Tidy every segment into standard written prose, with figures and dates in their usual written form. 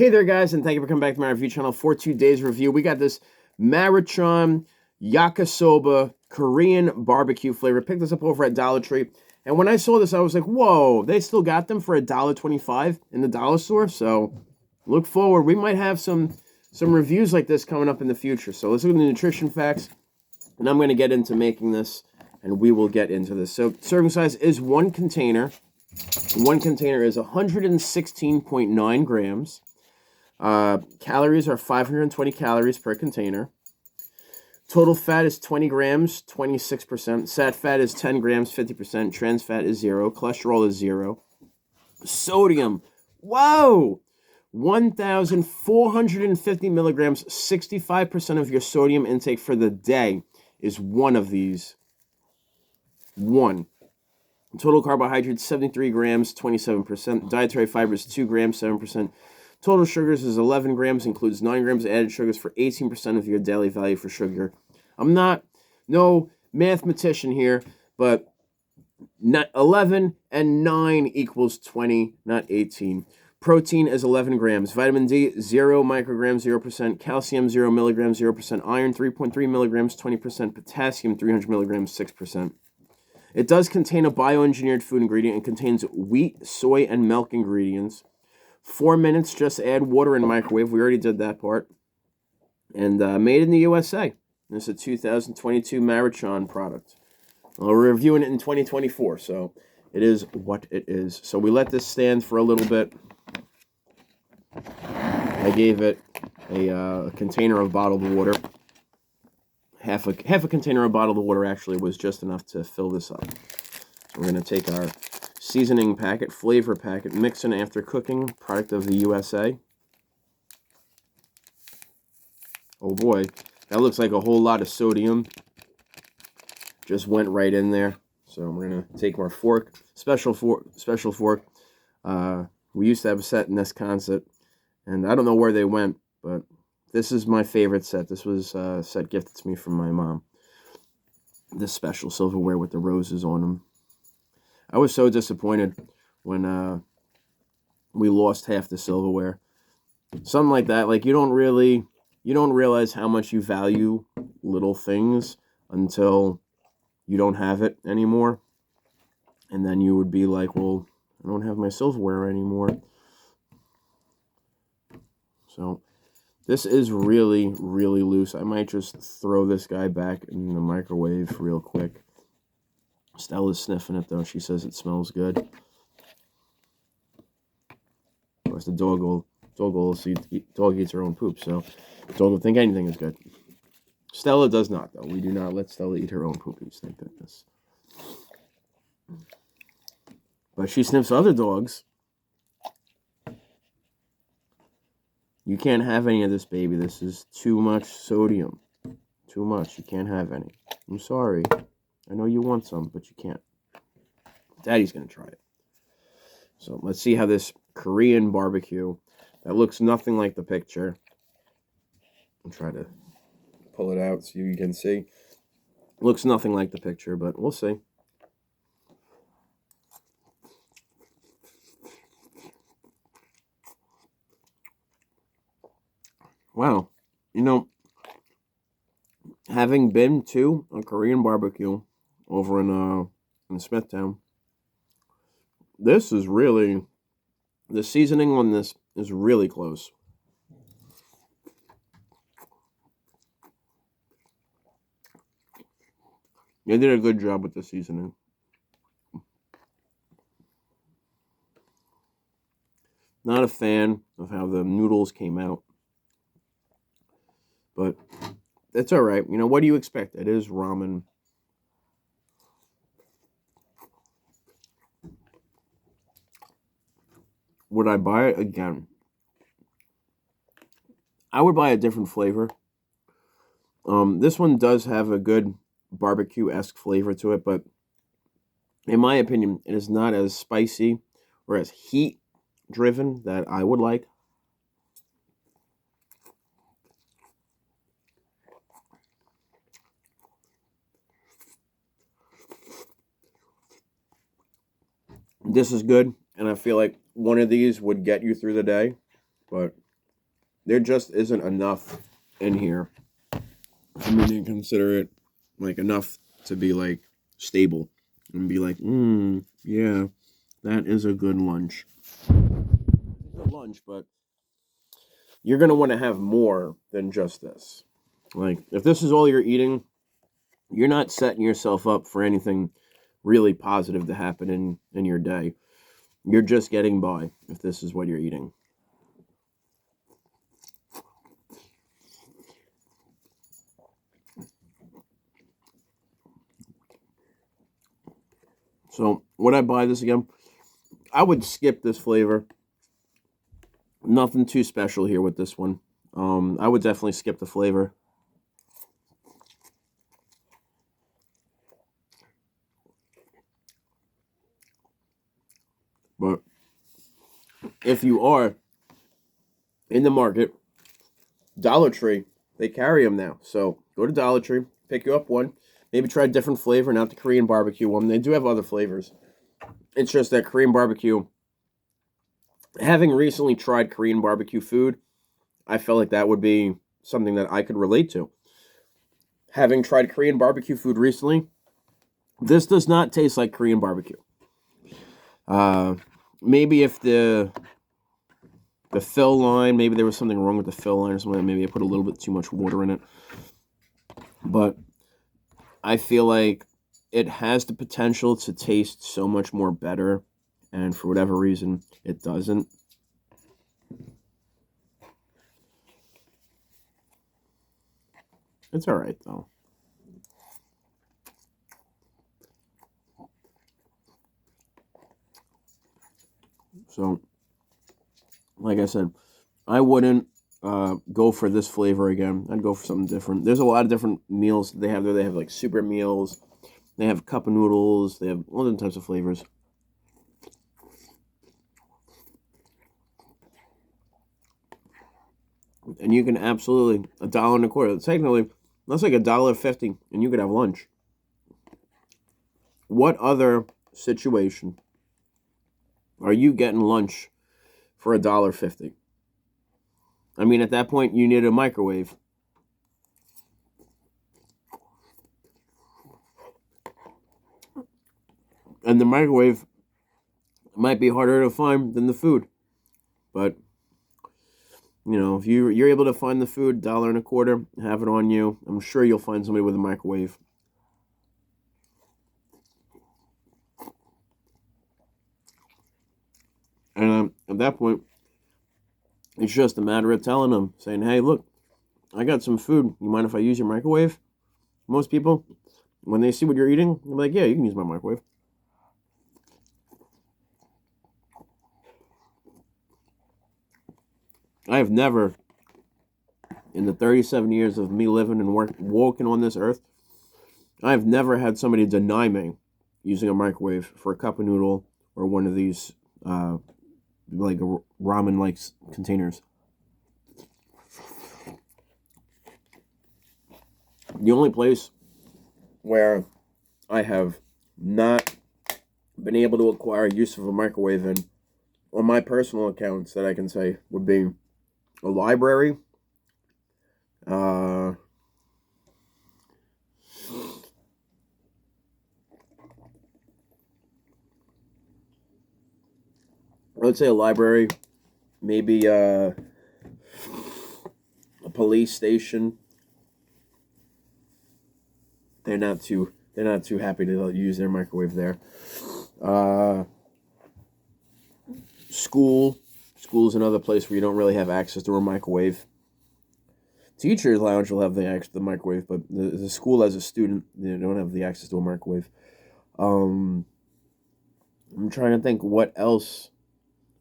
Hey there, guys, and thank you for coming back to my review channel for today's review. We got this Maruchan Yasisoba Korean barbecue flavor. Picked this up over at Dollar Tree. And when I saw this, I was like, whoa, they still got them for $1.25 in the dollar store. So look forward. We might have some reviews like this coming up in the future. So let's look at the nutrition facts. And I'm going to get into making this, and we will get into this. So serving size is one container. One container is 116.9 grams. Calories are 520 calories per container. Total fat is 20 grams, 26%. Sat fat is 10 grams, 50%. Trans fat is 0. Cholesterol is 0. Sodium, whoa! 1,450 milligrams, 65% of your sodium intake for the day is one of these. One. Total carbohydrates, 73 grams, 27%. Dietary fibers, 2 grams, 7%. Total sugars is 11 grams, includes 9 grams of added sugars for 18% of your daily value for sugar. I'm no mathematician here, but 11 and 9 equals 20, not 18. Protein is 11 grams. Vitamin D, 0 micrograms, 0%. Calcium, 0 milligrams, 0%. Iron, 3.3 milligrams, 20%. Potassium, 300 milligrams, 6%. It does contain a bioengineered food ingredient and contains wheat, soy, and milk ingredients. 4 minutes, just add water and microwave. We already did that part. And made in the USA. This is a 2022 Maruchan product. We're reviewing it in 2024, so it is what it is. So we let this stand for a little bit. I gave it a container of bottled water. Half a container of bottled water actually was just enough to fill this up. So we're going to take our seasoning packet, flavor packet, mix in after cooking, product of the USA. Oh boy, that looks like a whole lot of sodium. Just went right in there. So we're going to take our fork, special fork. We used to have a set in Wisconsin, and I don't know where they went, but this is my favorite set. This was a set gifted to me from my mom. This special silverware with the roses on them. I was so disappointed when we lost half the silverware. Something like that. Like you don't realize how much you value little things until you don't have it anymore. And then you would be like, well, I don't have my silverware anymore. So this is really, really loose. I might just throw this guy back in the microwave real quick. Stella's sniffing it, though. She says it smells good. Of course, the dog eats her own poop, so the dog will think anything is good. Stella does not, though. We do not let Stella eat her own poopies, thank goodness. But she sniffs other dogs. You can't have any of this, baby. This is too much sodium. Too much. You can't have any. I'm sorry. I know you want some, but you can't. Daddy's going to try it. So let's see how this Korean barbecue, that looks nothing like the picture. I'll try to pull it out so you can see. Looks nothing like the picture, but we'll see. Wow. You know, having been to a Korean barbecue over in Smithtown, this is really, the seasoning on this is really close. They did a good job with the seasoning. Not a fan of how the noodles came out. But that's all right. You know, what do you expect? It is ramen. Would I buy it again? I would buy a different flavor. This one does have a good barbecue-esque flavor to it, but in my opinion, it is not as spicy or as heat-driven that I would like. This is good, and I feel like one of these would get you through the day, but there just isn't enough in here for me to consider it like enough to be like stable and be like, yeah, that is a good lunch. It's a good lunch, but you're gonna want to have more than just this. Like, if this is all you're eating, you're not setting yourself up for anything really positive to happen in your day. You're just getting by if this is what you're eating. So, would I buy this again? I would skip this flavor. Nothing too special here with this one. I would definitely skip the flavor. But if you are in the market, Dollar Tree, they carry them now. So go to Dollar Tree, pick you up one. Maybe try a different flavor, not the Korean barbecue one. They do have other flavors. It's just that Korean barbecue, having recently tried Korean barbecue food, I felt like that would be something that I could relate to. Having tried Korean barbecue food recently, this does not taste like Korean barbecue. Maybe if the fill line, maybe there was something wrong with the fill line or something. Maybe I put a little bit too much water in it. But I feel like it has the potential to taste so much more better, and for whatever reason, it doesn't. It's alright, though. So, like I said, I wouldn't go for this flavor again. I'd go for something different. There's a lot of different meals they have there. They have like super meals. They have cup of noodles. They have all different types of flavors. And you can absolutely $1.25. Technically, that's like $1.50, and you could have lunch. What other situation are you getting lunch for $1.50? I mean, at that point, you need a microwave. And the microwave might be harder to find than the food. But, you know, if you're able to find the food, $1.25, have it on you, I'm sure you'll find somebody with a microwave. And at that point, it's just a matter of telling them, saying, hey, look, I got some food. You mind if I use your microwave? Most people, when they see what you're eating, they're like, yeah, you can use my microwave. I have never, in the 37 years of me living and walking on this earth, I have never had somebody deny me using a microwave for a cup of noodle or one of these like ramen-like containers. The only place where I have not been able to acquire use of a microwave in on my personal accounts that I can say would be a library, I would say a library, maybe a police station. They're not too happy to use their microwave there. School's another place where you don't really have access to a microwave. Teacher's lounge will have the microwave, but the school as a student, they don't have the access to a microwave. I'm trying to think what else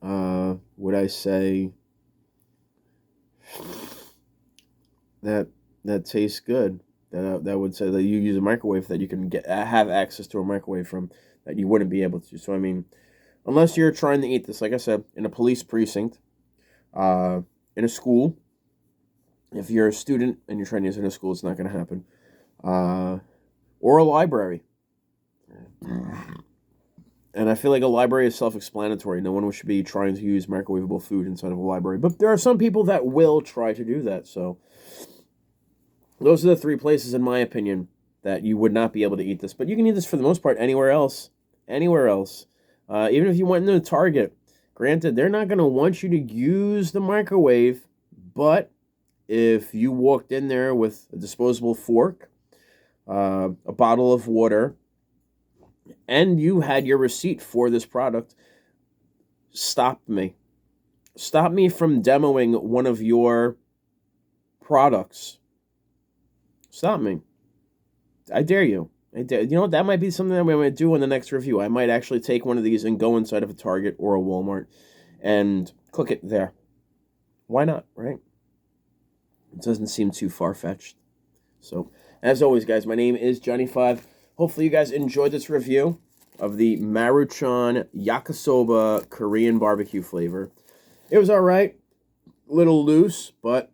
would I say that tastes good. That would say that you use a microwave that you can have access to a microwave from that you wouldn't be able to. So I mean, unless you're trying to eat this, like I said, in a police precinct, in a school. If you're a student and you're trying to use it in a school, it's not going to happen. Or a library. And I feel like a library is self-explanatory. No one should be trying to use microwavable food inside of a library. But there are some people that will try to do that. So those are the 3 places, in my opinion, that you would not be able to eat this. But you can eat this for the most part anywhere else. Anywhere else. Even if you went into Target. Granted, they're not going to want you to use the microwave. But if you walked in there with a disposable fork, a bottle of water, and you had your receipt for this product, stop me. Stop me from demoing one of your products. Stop me. I dare you. You know what? That might be something that we might do in the next review. I might actually take one of these and go inside of a Target or a Walmart and cook it there. Why not, right? It doesn't seem too far-fetched. So, as always, guys, my name is Johnny5. Hopefully you guys enjoyed this review of the Maruchan Yasisoba Korean barbecue flavor. It was alright. A little loose, but,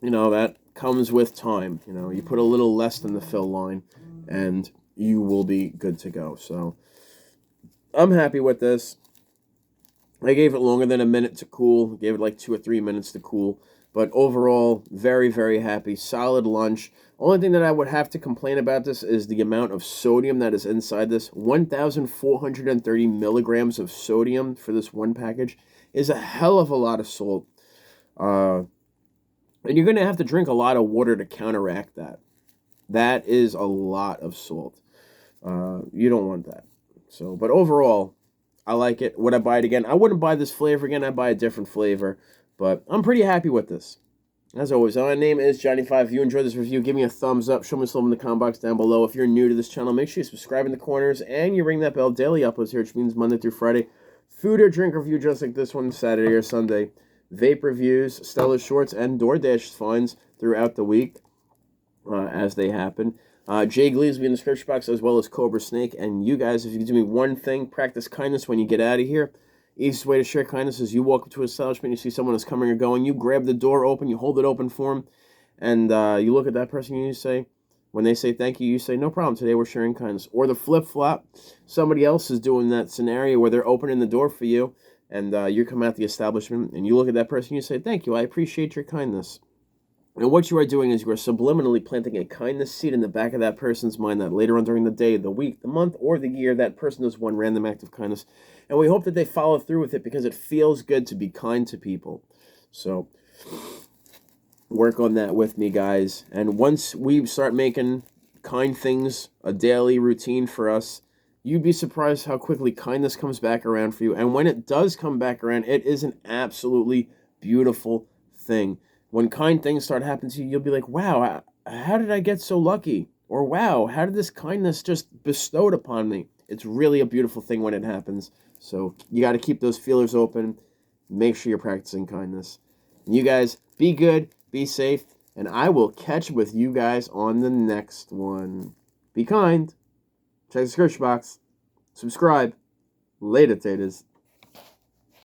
that comes with time. You put a little less than the fill line, and you will be good to go. So, I'm happy with this. I gave it longer than a minute to cool. Gave it like 2 or 3 minutes to cool. But overall, very, very happy. Solid lunch. Only thing that I would have to complain about this is the amount of sodium that is inside this. 1,430 milligrams of sodium for this one package is a hell of a lot of salt. And you're going to have to drink a lot of water to counteract that. That is a lot of salt. You don't want that. So, but overall, I like it. Would I buy it again? I wouldn't buy this flavor again. I'd buy a different flavor. But I'm pretty happy with this. As always, my name is Johnny5. If you enjoyed this review, give me a thumbs up. Show me some in the comment box down below. If you're new to this channel, make sure you subscribe in the corners and you ring that bell. Daily uploads here, which means Monday through Friday. Food or drink review just like this one, Saturday or Sunday. Vape reviews, Stella Shorts, and DoorDash finds throughout the week as they happen. Jay Glees will be in the description box, as well as Cobra Snake. And you guys, if you can do me one thing, practice kindness when you get out of here. Easiest way to share kindness is you walk up to an establishment, you see someone is coming or going, you grab the door open, you hold it open for them, and you look at that person and you say, when they say thank you, you say, no problem, today we're sharing kindness. Or the flip-flop, somebody else is doing that scenario where they're opening the door for you, and you come out the establishment, and you look at that person and you say, thank you, I appreciate your kindness. And what you are doing is you are subliminally planting a kindness seed in the back of that person's mind that later on during the day, the week, the month, or the year, that person does one random act of kindness. And we hope that they follow through with it because it feels good to be kind to people. So, work on that with me, guys. And once we start making kind things a daily routine for us, you'd be surprised how quickly kindness comes back around for you. And when it does come back around, it is an absolutely beautiful thing. When kind things start happening to you, you'll be like, wow, how did I get so lucky? Or wow, how did this kindness just bestowed upon me? It's really a beautiful thing when it happens. So you got to keep those feelers open. Make sure you're practicing kindness. And you guys, be good, be safe, and I will catch with you guys on the next one. Be kind. Check the description box. Subscribe. Later, taters.